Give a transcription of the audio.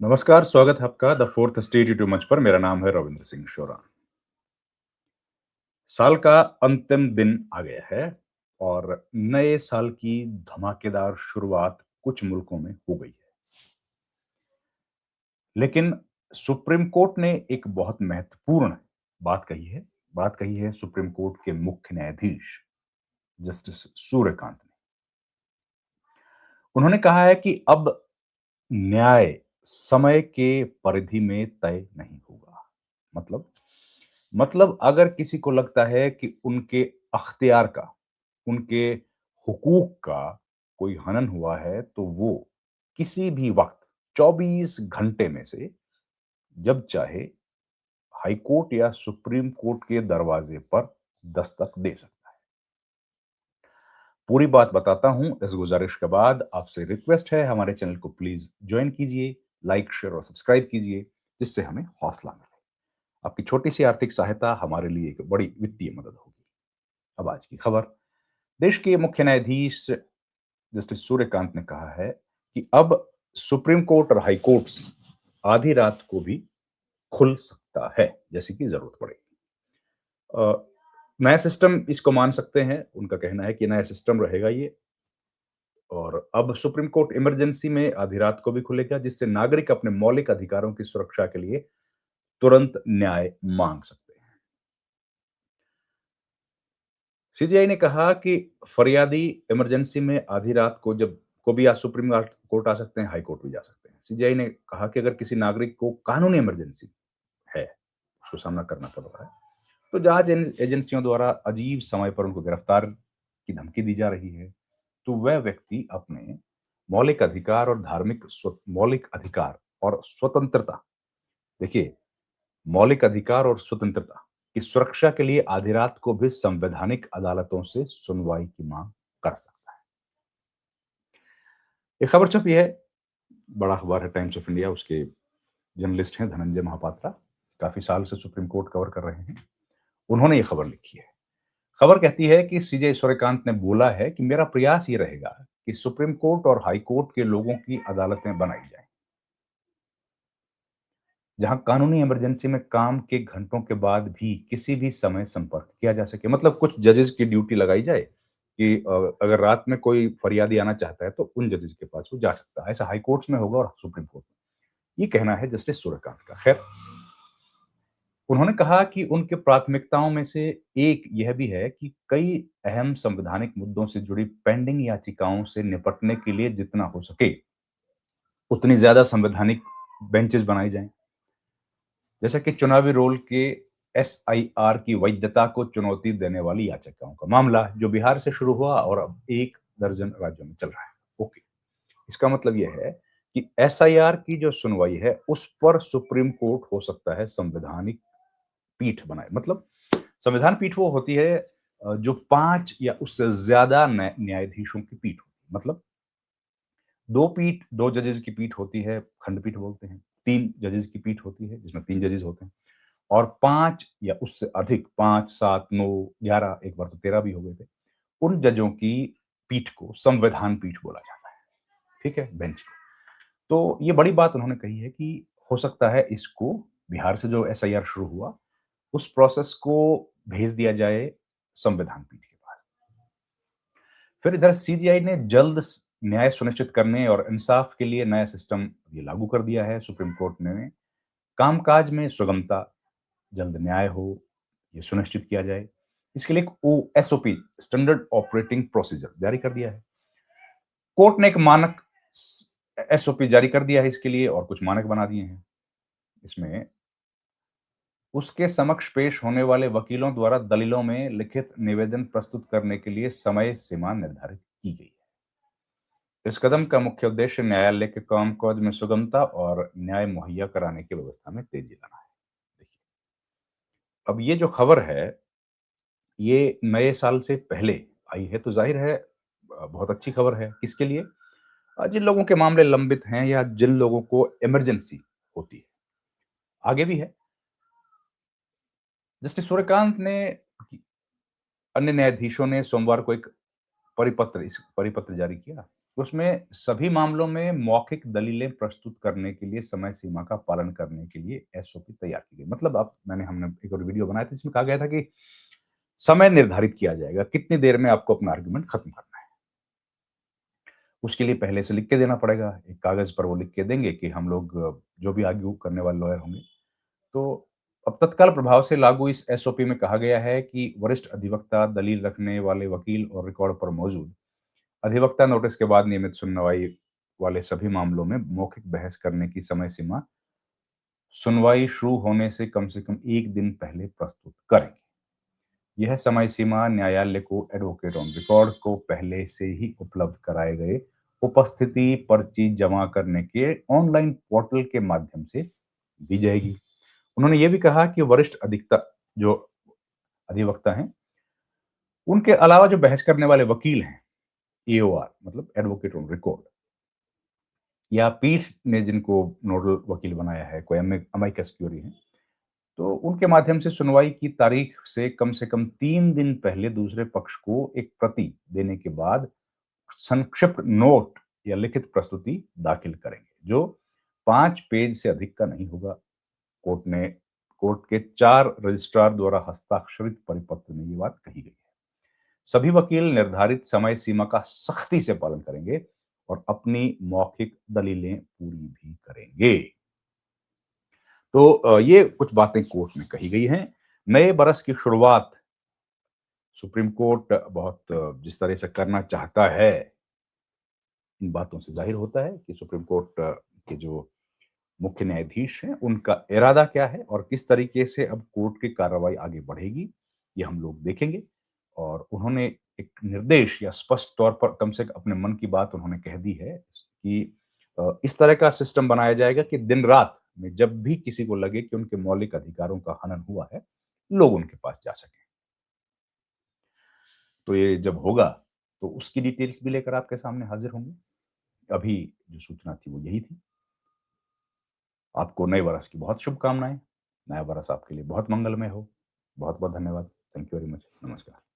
नमस्कार, स्वागत है आपका द फोर्थ स्टेट यूट्यूब मंच पर। मेरा नाम है रविंद्र सिंह शोरा। साल का अंतिम दिन आ गया है और नए साल की धमाकेदार शुरुआत कुछ मुल्कों में हो गई है। लेकिन सुप्रीम कोर्ट ने एक बहुत महत्वपूर्ण बात कही है। बात कही है सुप्रीम कोर्ट के मुख्य न्यायाधीश जस्टिस सूर्यकांत ने। उन्होंने कहा है कि अब न्याय समय के परिधि में तय नहीं होगा। मतलब अगर किसी को लगता है कि उनके अख्तियार का, उनके हुकूक का कोई हनन हुआ है, तो वो किसी भी वक़्त 24 घंटे में से जब चाहे हाई कोर्ट या सुप्रीम कोर्ट के दरवाजे पर दस्तक दे सकता है। पूरी बात बताता हूँ इस गुज़ारिश के बाद। आपसे रिक्वेस्ट है, हमारे चैनल को प्लीज़ जॉइन कीजिए, लाइक, शेयर और सब्सक्राइब कीजिए, जिससे हमें हौसला मिले। आपकी छोटी-सी आर्थिक सहायता हमारे लिए एक बड़ी वित्तीय मदद होगी। अब आज की खबर। देश के मुख्य न्यायाधीश जस्टिस सूर्यकांत ने कहा है कि अब सुप्रीम कोर्ट और हाई कोर्ट्स आधी रात को भी खुल सकता है, जैसे कि जरूरत पड़ेगी। नया सिस्टम इसको मान सकते हैं। उनका कहना है कि नया सिस्टम रहेगा ये। और अब सुप्रीम कोर्ट इमरजेंसी में आधी रात को भी खुलेगा, जिससे नागरिक अपने मौलिक अधिकारों की सुरक्षा के लिए तुरंत न्याय मांग सकते हैं। सीजीआई ने कहा कि फरियादी इमरजेंसी में आधी रात को जब को भी आज सुप्रीम कोर्ट आ सकते हैं, हाई कोर्ट भी जा सकते हैं। सीजीआई ने कहा कि अगर किसी नागरिक को कानूनी इमरजेंसी है, उसको सामना करना पड़ रहा है, तो जांच एजेंसियों द्वारा अजीब समय पर उनको गिरफ्तार की धमकी दी जा रही है, तो वह व्यक्ति अपने मौलिक अधिकार और स्वतंत्रता, देखिए, मौलिक अधिकार और स्वतंत्रता की सुरक्षा के लिए आधी रात को भी संवैधानिक अदालतों से सुनवाई की मांग कर सकता है। ये खबर छपी है, बड़ा अखबार है टाइम्स ऑफ इंडिया। उसके जर्नलिस्ट हैं धनंजय महापात्रा। काफी साल से सुप्रीम कोर्ट कवर कर रहे हैं। उन्होंने ये खबर लिखी है। खबर कहती है कि सीजे सूर्यकांत ने बोला है कि मेरा प्रयास ये रहेगा कि सुप्रीम कोर्ट और हाई कोर्ट के लोगों की अदालतें बनाई जाएं, जहां कानूनी इमरजेंसी में काम के घंटों के बाद भी किसी भी समय संपर्क किया जा सके। मतलब कुछ जजेस की ड्यूटी लगाई जाए कि अगर रात में कोई फरियादी आना चाहता है तो उन जजेस के पास वो जा सकता है। ऐसा हाई कोर्ट्स में होगा और सुप्रीम कोर्ट में। ये कहना है जस्टिस सूर्यकांत का। खैर, उन्होंने कहा कि उनके प्राथमिकताओं में से एक यह भी है कि कई अहम संवैधानिक मुद्दों से जुड़ी पेंडिंग याचिकाओं से निपटने के लिए जितना हो सके उतनी ज्यादा संवैधानिक बेंचेस बनाई जाएं। जैसा कि चुनावी रोल के एसआईआर की वैधता को चुनौती देने वाली याचिकाओं का मामला, जो बिहार से शुरू हुआ और अब 1 दर्जन राज्यों में चल रहा है। ओके, इसका मतलब यह है कि एसआईआर की जो सुनवाई है, उस पर सुप्रीम कोर्ट हो सकता है संवैधानिक पीठ बनाए। मतलब संविधान पीठ वो होती है जो 5 या उससे ज्यादा न्यायाधीशों की पीठ होती है। मतलब 2 जजेस की पीठ होती है, खंडपीठ बोलते हैं। 3 जजेस की पीठ होती है, जिसमें 3 जजेस होते हैं। और 5 या उससे अधिक, 5, 7, 9, 11, एक बार तो 13 भी हो गए थे, उन जजों की पीठ को संविधान पीठ बोला जाता है। ठीक है, बेंच को। तो ये बड़ी बात उन्होंने कही है कि हो सकता है इसको, बिहार से जो एसआईआर शुरू हुआ, उस प्रोसेस को भेज दिया जाए संविधान पीठ के पास। फिर इधर सीजीआई ने जल्द न्याय सुनिश्चित करने और इंसाफ के लिए नया सिस्टम ये लागू कर दिया है। सुप्रीम कोर्ट ने कामकाज में सुगमता, जल्द न्याय हो, ये सुनिश्चित किया जाए, इसके लिए एक एसओपी, स्टैंडर्ड ऑपरेटिंग प्रोसीजर, जारी कर दिया है। कोर्ट ने एक मानक एसओपी जारी कर दिया है इसके लिए, और कुछ मानक बना दिए हैं। इसमें उसके समक्ष पेश होने वाले वकीलों द्वारा दलीलों में लिखित निवेदन प्रस्तुत करने के लिए समय सीमा निर्धारित की गई है। इस कदम का मुख्य उद्देश्य न्यायालय के कामकाज में सुगमता और न्याय मुहैया कराने की व्यवस्था में तेजी लाना है। देखिए, अब ये जो खबर है, ये नए साल से पहले आई है, तो जाहिर है बहुत अच्छी खबर है। किसके लिए? जिन लोगों के मामले लंबित हैं या जिन लोगों को इमरजेंसी होती है। आगे भी है। जस्टिस सूर्यकांत ने, अन्य न्यायाधीशों ने सोमवार को एक परिपत्र जारी किया। उसमें सभी मामलों में मौखिक दलीलें प्रस्तुत करने के लिए समय सीमा का पालन करने के लिए एसओपी तैयार की गई। मतलब अब हमने एक और वीडियो बनाया था जिसमें कहा गया था कि समय निर्धारित किया जाएगा, कितनी देर में आपको अपना आर्गुमेंट खत्म करना है। उसके लिए पहले से लिख के देना पड़ेगा, एक कागज़ पर वो लिख के देंगे कि हम लोग जो भी आर्ग्यू करने वाले लॉयर होंगे, तो अब तत्काल प्रभाव से लागू इस एसओपी में कहा गया है कि वरिष्ठ अधिवक्ता, दलील रखने वाले वकील और रिकॉर्ड पर मौजूद अधिवक्ता नोटिस के बाद नियमित सुनवाई वाले सभी मामलों में मौखिक बहस करने की समय सीमा सुनवाई शुरू होने से कम 1 दिन पहले प्रस्तुत करेंगे। यह समय सीमा न्यायालय को एडवोकेट ऑन रिकॉर्ड को पहले से ही उपलब्ध कराए गए उपस्थिति पर्ची जमा करने के ऑनलाइन पोर्टल के माध्यम से दी जाएगी। उन्होंने ये भी कहा कि वरिष्ठ अधिवक्ता जो अधिवक्ता हैं, उनके अलावा जो बहस करने वाले वकील हैं, एओआर मतलब एडवोकेट ऑन रिकॉर्ड या पीठ ने जिनको नोडल वकील बनाया है, कोई अमाइकस क्यूरी है, तो उनके माध्यम से सुनवाई की तारीख से कम 3 दिन पहले दूसरे पक्ष को एक प्रति देने के बाद संक्षिप्त नोट या लिखित प्रस्तुति दाखिल करेंगे, जो 5 पेज से अधिक का नहीं होगा। कोर्ट ने कोर्ट के 4 रजिस्ट्रार द्वारा हस्ताक्षरित परिपत्र में ये बात कही गई है। सभी वकील निर्धारित समय सीमा का सख्ती से पालन करेंगे और अपनी मौखिक दलीलें पूरी भी करेंगे। तो ये कुछ बातें कोर्ट में कही गई हैं। नए बरस की शुरुआत सुप्रीम कोर्ट बहुत जिस तरह से करना चाहता है, इन बातों से ज़ाहिर होता है कि सुप्रीम कोर्ट के जो मुख्य न्यायाधीश हैं, उनका इरादा क्या है और किस तरीके से अब कोर्ट की कार्रवाई आगे बढ़ेगी, ये हम लोग देखेंगे। और उन्होंने एक निर्देश या स्पष्ट तौर पर कम से कम अपने मन की बात उन्होंने कह दी है कि इस तरह का सिस्टम बनाया जाएगा कि दिन-रात में जब भी किसी को लगे कि उनके मौलिक अधिकारों का हनन हुआ है, लोग उनके पास जा सकें। तो ये जब होगा, तो उसकी डिटेल्स भी लेकर आपके सामने हाज़िर होंगे। अभी जो सूचना थी वो यही थी। आपको नए वर्ष की बहुत शुभकामनाएँ। नया वर्ष आपके लिए बहुत मंगलमय हो। बहुत-बहुत धन्यवाद। Thank you very much. नमस्कार।